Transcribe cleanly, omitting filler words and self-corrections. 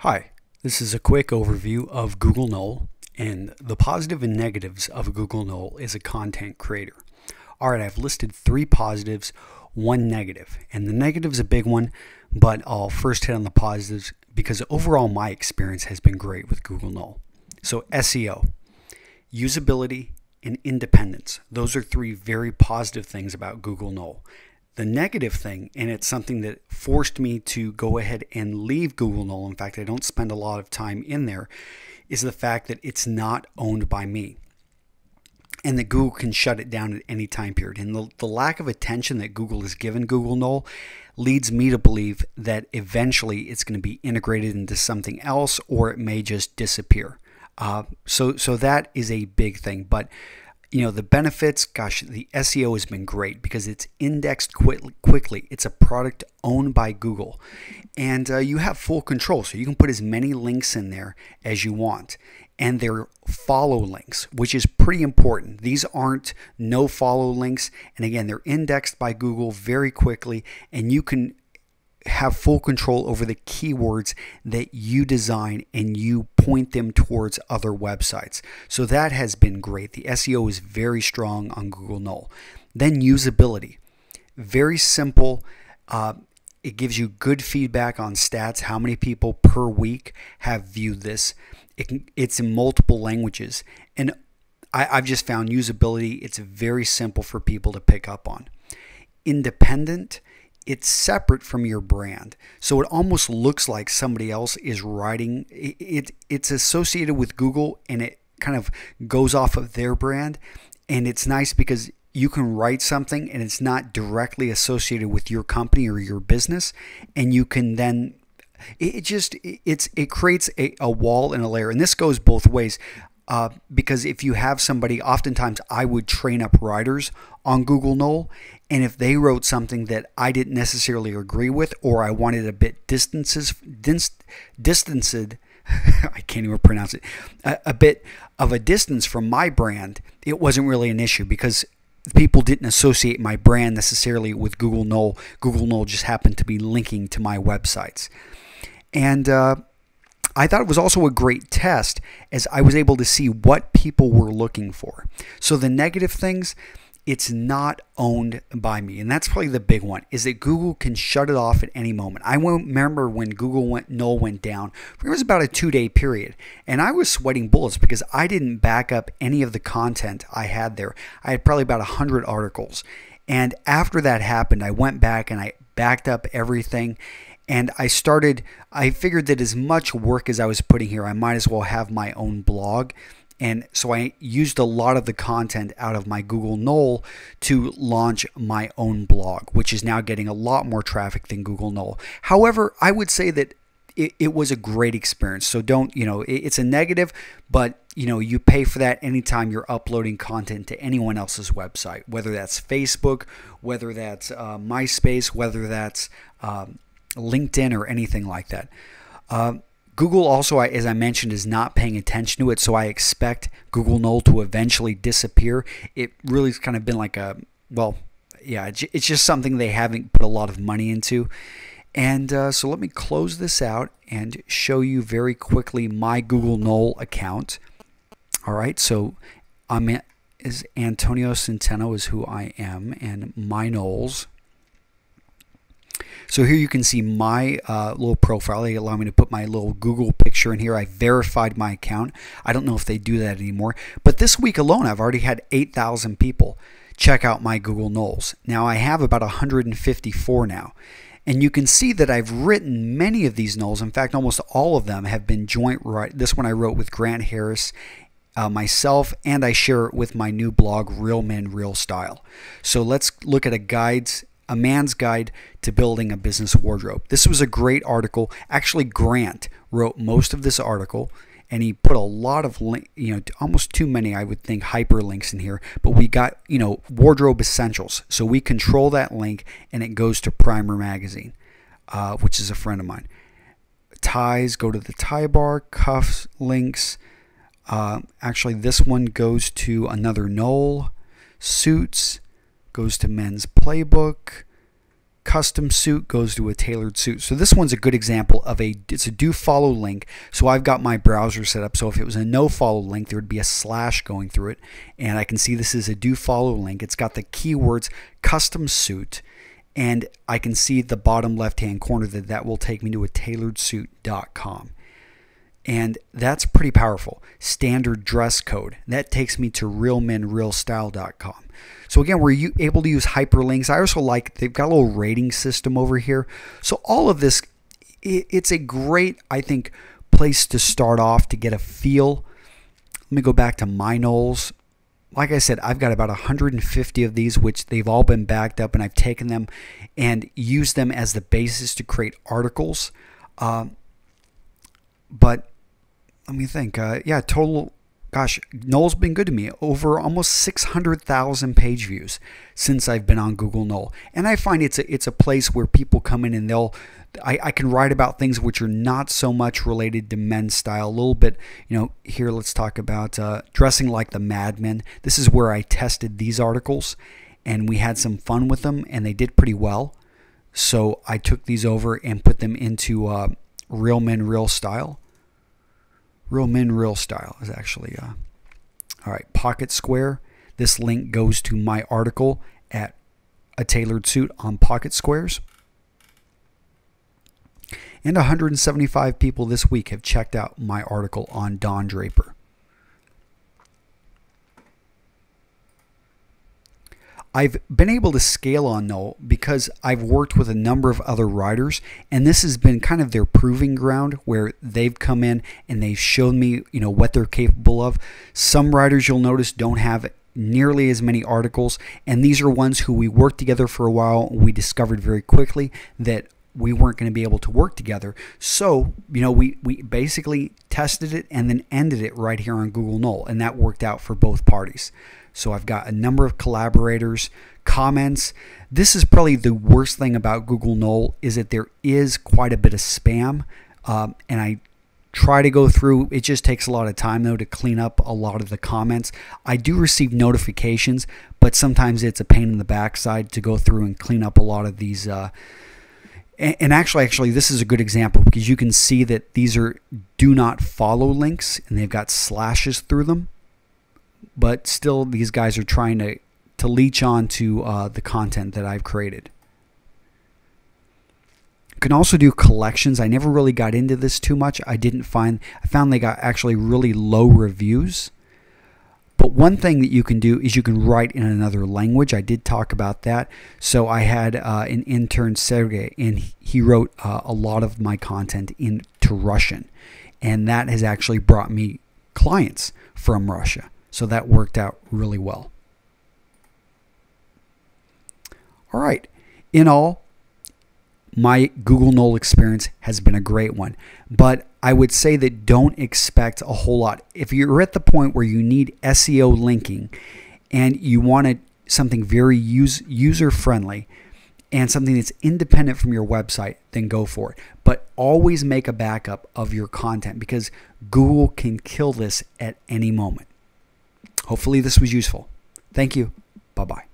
Hi, this is a quick overview of Google Knol and the positive and negatives of Google Knol as a content creator. Alright, I've listed 3 positives, 1 negative, and the negative is a big one, but I'll first hit on the positives because overall my experience has been great with Google Knol. So SEO, usability, and independence. Those are 3 very positive things about Google Knol. The negative thing, and it's something that forced me to go ahead and leave Google Knol, in fact I don't spend a lot of time in there, is the fact that it's not owned by me and that Google can shut it down at any time period. And the lack of attention that Google has given Google Knol leads me to believe that eventually it's going to be integrated into something else, or it may just disappear. So that is a big thing. But you know, the benefits, gosh, the SEO has been great because it's indexed quickly. It's a product owned by Google, and you have full control. So you can put as many links in there as you want, and they're follow links, which is pretty important. These aren't no follow links, and again, they're indexed by Google very quickly, and you can have full control over the keywords that you design and you point them towards other websites. So that has been great. The SEO is very strong on Google Knol. Then usability. Very simple. It gives you good feedback on stats, how many people per week have viewed this. It's in multiple languages. And I've just found usability, it's very simple for people to pick up on. Independent. It's separate from your brand. So it almost looks like somebody else is writing. It's associated with Google and it kind of goes off of their brand. And it's nice because you can write something and it's not directly associated with your company or your business. And you can then, it creates a wall and a layer. And this goes both ways. Because if you have somebody, oftentimes I would train up writers on Google Knol, and if they wrote something that I didn't necessarily agree with, or I wanted a bit distanced, I can't even pronounce it, a bit of a distance from my brand, it wasn't really an issue because people didn't associate my brand necessarily with Google Knol. Google Knol just happened to be linking to my websites. And I thought it was also a great test as I was able to see what people were looking for. So the negative things, it's not owned by me. And that's probably the big one, is that Google can shut it off at any moment. I remember when Knol went down, it was about a 2-day period. And I was sweating bullets because I didn't back up any of the content I had there. I had probably about 100 articles. And after that happened, I went back and I backed up everything. And I figured that as much work as I was putting here, I might as well have my own blog. And so I used a lot of the content out of my Google Knol to launch my own blog, which is now getting a lot more traffic than Google Knol. However, I would say that it was a great experience. So don't, it's a negative, but you pay for that anytime you're uploading content to anyone else's website, whether that's Facebook, whether that's MySpace, whether that's LinkedIn or anything like that. Google also, as I mentioned, is not paying attention to it, so I expect Google Knol to eventually disappear. It really has kind of been like it's just something they haven't put a lot of money into. And so let me close this out and show you very quickly my Google Knol account. All right, so Antonio Centeno is who I am, and my Knols. So here you can see my little profile. They allow me to put my little Google picture in here. I verified my account. I don't know if they do that anymore. But this week alone, I've already had 8,000 people check out my Google Knols. Now I have about 154 now. And you can see that I've written many of these Knols. In fact, almost all of them have been joint write. This one I wrote with Grant Harris, myself, and I share it with my new blog, Real Men, Real Style. So let's look at a man's guide to building a business wardrobe. This was a great article. Actually, Grant wrote most of this article, and he put a lot of almost too many, I would think, hyperlinks in here. But we got, wardrobe essentials. So we control that link, and it goes to Primer Magazine, which is a friend of mine. Ties, go to the tie bar. Cuffs, links. Actually, this one goes to another Knol. Suits goes to Men's Playbook. custom suit goes to a tailored suit. So this one's a good example of it's a do follow link. So I've got my browser set up. So if it was a no follow link, there would be a slash going through it. And I can see this is a do follow link. It's got the keywords custom suit. And I can see the bottom left-hand corner that will take me to a tailoredsuit.com. And that's pretty powerful. Standard dress code. That takes me to realmenrealstyle.com. So again, we're able to use hyperlinks. I also like, they've got a little rating system over here. So all of this, it's a great, I think, place to start off to get a feel. Let me go back to my Knols. Like I said, I've got about 150 of these, which they've all been backed up, and I've taken them and used them as the basis to create articles. But let me think. Yeah, total, gosh, Knol's been good to me. Over almost 600,000 page views since I've been on Google Knol. And I find it's a place where people come in and I can write about things which are not so much related to men's style. A little bit, here let's talk about dressing like the madmen. This is where I tested these articles and we had some fun with them and they did pretty well. So I took these over and put them into Real Men, Real Style. Real Men, Real Style is actually, all right, Pocket Square. This link goes to my article at A Tailored Suit on Pocket Squares. And 175 people this week have checked out my article on Don Draper. I've been able to scale on Knol because I've worked with a number of other writers, and this has been kind of their proving ground where they've come in and they've shown me, what they're capable of. Some writers, you'll notice, don't have nearly as many articles, and these are ones who we worked together for a while. We discovered very quickly that we weren't going to be able to work together. So, we basically tested it and then ended it right here on Google Knol, and that worked out for both parties. So I've got a number of collaborators, comments. This is probably the worst thing about Google Knol is that there is quite a bit of spam, and I try to go through. It just takes a lot of time, though, to clean up a lot of the comments. I do receive notifications, but sometimes it's a pain in the backside to go through and clean up a lot of these and actually, this is a good example because you can see that these are do not follow links and they've got slashes through them. But still, these guys are trying to leech on to the content that I've created. You can also do collections. I never really got into this too much. I found they got actually really low reviews. But one thing that you can do is you can write in another language. I did talk about that. So I had an intern, Sergey, and he wrote a lot of my content into Russian. And that has actually brought me clients from Russia. So that worked out really well. All right. In all, my Google Knol experience has been a great one. But I would say that don't expect a whole lot. If you're at the point where you need SEO linking and you want something very user-friendly and something that's independent from your website, then go for it. But always make a backup of your content because Google can kill this at any moment. Hopefully this was useful. Thank you. Bye-bye.